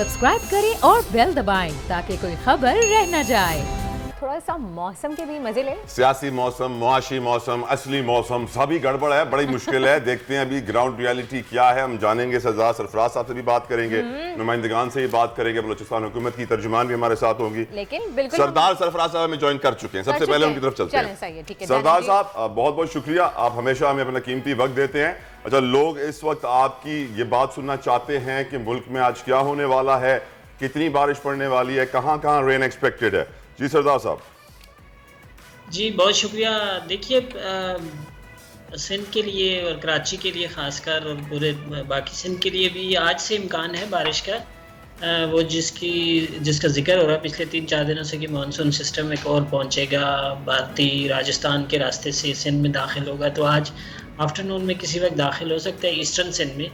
Subscribe करें और bell दबाएं ताकि कोई खबर रह न जाए। थोड़ा सा मौसम के भी मजे लें। सियासी मौसम, मुआशी मौसम, असली मौसम सभी गड़बड़ है, बड़ी मुश्किल है। देखते हैं अभी ग्राउंड रियलिटी क्या है, हम जानेंगे। सरदार सरफराज साहब से भी बात करेंगे, नुमाइंदगान से भी बात करेंगे, बलूचिस्तान हुकूमत की तर्जुमान भी हमारे साथ होंगी। लेकिन बिल्कुल सरदार सरफराज साहब हमें ज्वाइन कर चुके हैं। सबसे पहले उनकी तरफ चलते हैं। सरदार साहब बहुत बहुत शुक्रिया, आप हमेशा हमें अपना कीमती वक्त देते हैं। अच्छा, लोग इस वक्त आपकी ये बात सुनना चाहते हैं कि मुल्क में आज क्या होने वाला है, कितनी बारिश पड़ने वाली है, कहाँ कहाँ रेन एक्सपेक्टेड है। जी सरदार साहब। जी बहुत शुक्रिया। देखिए, सिंध के लिए और कराची के लिए ख़ासकर और पूरे बाकी सिंध के लिए भी आज से इम्कान है बारिश का, वो जिसका जिक्र हो रहा है पिछले 3-4 दिनों से कि मानसून सिस्टम एक और पहुंचेगा, भारतीय राजस्थान के रास्ते से सिंध में दाखिल होगा। तो आज आफ्टरनून में किसी वक्त दाखिल हो सकता है ईस्टर्न सिंध में,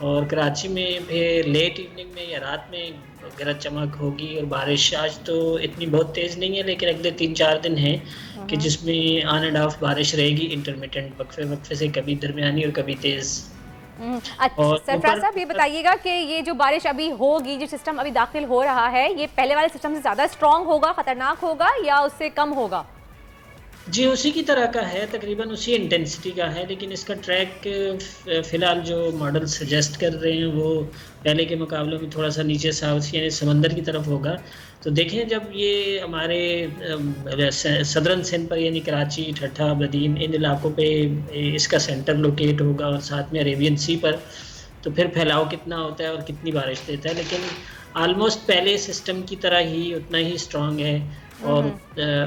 और कराची में फिर लेट इवनिंग में या रात में गरज चमक होगी। और बारिश आज तो इतनी बहुत तेज़ नहीं है, लेकिन अगले 3-4 दिन हैं कि जिसमें ऑन एंड ऑफ बारिश रहेगी, इंटरमिटेंट, वक्फे वक्फे से, कभी दरमियानी और कभी तेज़। अच्छा सरफराज साहब, ये बताइएगा कि ये जो बारिश अभी होगी, जो सिस्टम अभी दाखिल हो रहा है, ये पहले वाले सिस्टम से ज़्यादा स्ट्रॉन्ग होगा, ख़तरनाक होगा या उससे कम होगा? जी उसी की तरह का है, तकरीबन उसी इंटेंसिटी का है, लेकिन इसका ट्रैक फ़िलहाल जो मॉडल सजेस्ट कर रहे हैं वो पहले के मुकाबले में थोड़ा सा नीचे साउथ यानी समंदर की तरफ होगा। तो देखें जब ये हमारे सदरन सिंध पर यानी कराची, ठट्ठा, बदीन, इन इलाकों पे इसका सेंटर लोकेट होगा और साथ में अरेबियन सी पर, तो फिर फैलाव कितना होता है और कितनी बारिश देता है। लेकिन आलमोस्ट पहले सिस्टम की तरह ही उतना ही स्ट्रॉन्ग है और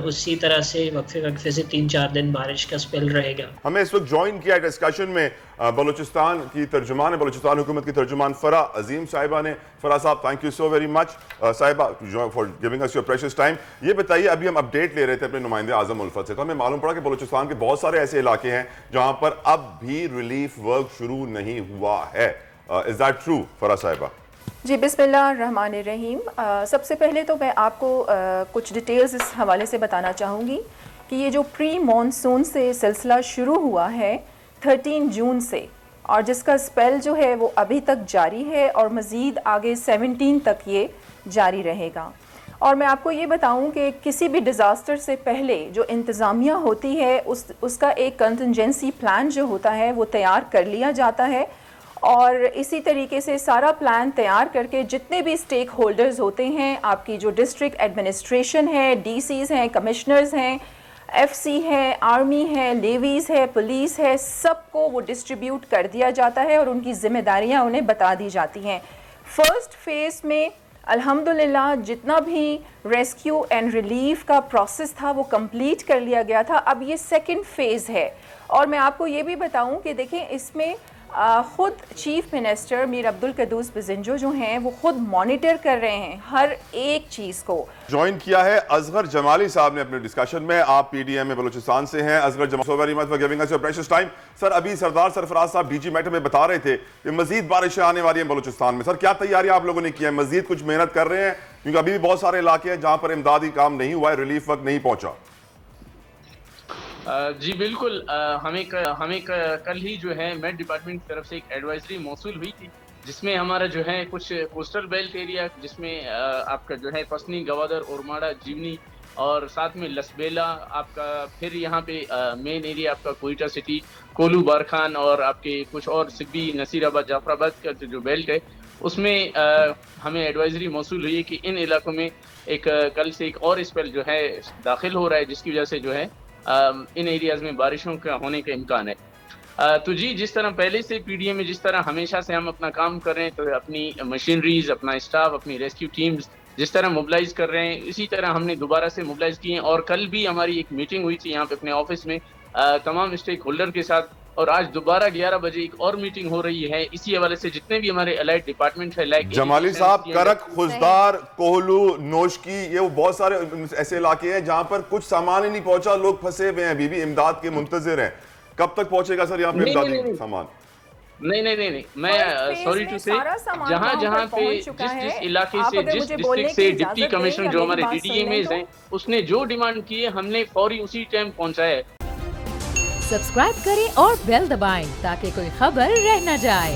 उसी तरह से वक्फे से 3-4 दिन बारिश का स्पेल रहेगा। हमें इस वक्त ज्वाइन किया डिस्कशन में बलूचिस्तान की तर्जुमान है, बलूचिस्तान हुकूमत की तर्जुमान फरा अजीम साहिबा ने। फरा साहब, thank you so very much Sahiba for giving us your precious time. ये बताइए, अभी हम अपडेट ले रहे थे अपने नुमाइंदे आजम उल्फत से, तो हमें मालूम पड़ा कि बलूचिस्तान के बहुत सारे ऐसे इलाके हैं जहाँ पर अब भी रिलीफ वर्क शुरू नहीं हुआ है। इज दैट ट्रू फरा साहिबा? जी बिस्मिल्लाहिर्रहमानिर्रहीम। सबसे पहले तो मैं आपको कुछ डिटेल्स इस हवाले से बताना चाहूँगी कि ये जो प्री मॉनसून से सिलसिला शुरू हुआ है 13 जून से, और जिसका स्पेल जो है वो अभी तक जारी है और मज़ीद आगे 17 तक ये जारी रहेगा। और मैं आपको ये बताऊं कि किसी भी डिज़ास्टर से पहले जो इंतज़ामिया होती है उसका एक कंटिजेंसी प्लान जो होता है वो तैयार कर लिया जाता है, और इसी तरीके से सारा प्लान तैयार करके जितने भी स्टेक होल्डर्स होते हैं, आपकी जो डिस्ट्रिक्ट एडमिनिस्ट्रेशन है, डीसीज़ हैं, कमिश्नर्स हैं, एफसी है, आर्मी है, लेवीज़ है, पुलिस है, सबको वो डिस्ट्रीब्यूट कर दिया जाता है और उनकी ज़िम्मेदारियां उन्हें बता दी जाती हैं। फ़र्स्ट फेज़ में अल्हम्दुलिल्लाह जितना भी रेस्क्यू एंड रिलीफ का प्रोसेस था वो कंप्लीट कर लिया गया था। अब ये सेकंड फेज़ है, और मैं आपको ये भी बताऊं कि देखें इसमें खुद चीफ मिनिस्टर मीर अब्दुल कद्दूस बिज़िंजो जो हैं वो खुद मॉनिटर कर रहे हैं हर एक चीज़ को। ज्वाइन किया है असगर जमाली साहब ने अपने डिस्कशन में। आप पीडीएम में बलूचिस्तान से हैं। Asghar Jamali, so very much for giving us your precious time. Sir, अभी सरदार सरफराज साहब डीजी मैटर में बता रहे थे कि मजीद बारिशें आने वाली हैं बलूचिस्तान में। सर, क्या तैयारियां आप लोगों ने की है? मजीद कुछ मेहनत कर रहे हैं? क्योंकि अभी भी बहुत सारे इलाके हैं जहां पर इमदादी काम नहीं हुआ है, रिलीफ वर्क नहीं पहुंचा। जी बिल्कुल, हमें कल ही जो है मेट डिपार्टमेंट की तरफ से एक एडवाइजरी मौसूल हुई थी, जिसमें हमारा जो है कुछ कोस्टल बेल्ट एरिया, जिसमें आपका जो है पसनी, गवादर, ओरमाड़ा, जीवनी और साथ में लसबेला आपका, फिर यहाँ पे मेन एरिया आपका कोयटा सिटी, कोलू, बारखान और आपके कुछ और सिब्बी, नसीराबाद, जाफराबाद का जो बेल्ट है, उसमें हमें एडवाइजरी मौसूल हुई है कि इन इलाकों में कल से एक और स्पेल जो है दाखिल हो रहा है, जिसकी वजह से जो है इन एरियाज़ में बारिशों का होने का इम्कान है। तो जी, जिस तरह पहले से पीडीएम में जिस तरह हमेशा से हम अपना काम कर रहे हैं, तो अपनी मशीनरीज, अपना स्टाफ, अपनी रेस्क्यू टीम्स जिस तरह मोबिलाइज कर रहे हैं, इसी तरह हमने दोबारा से मोबिलाइज किए हैं। और कल भी हमारी एक मीटिंग हुई थी यहाँ पे अपने ऑफिस में तमाम स्टेक होल्डर के साथ, और आज दोबारा 11 बजे एक और मीटिंग हो रही है। इसी हवाले से जितने भी हमारे अलाइड डिपार्टमेंट है, लाइक जमाली साहब, करक, खुजदार, कोहलू, नोशकी, ये वो बहुत सारे ऐसे इलाके हैं जहां पर कुछ सामान ही नहीं पहुंचा, लोग फंसे हुए हैं, अभी भी इमदाद के मुंतजिर हैं। कब तक पहुंचेगा सर यहाँ पे इमदादी सामान? नहीं, मैं सॉरी टू से, जहाँ पे जिस इलाके से, जिस डिस्ट्रिक्ट से डिप्टी कमिश्नर जो हमारे डीडीएमएस हैं, उसने जो डिमांड की है हमने फौरी उसी टाइम पहुँचाया है। सब्सक्राइब करें और बेल दबाएं ताकि कोई खबर रह न जाए।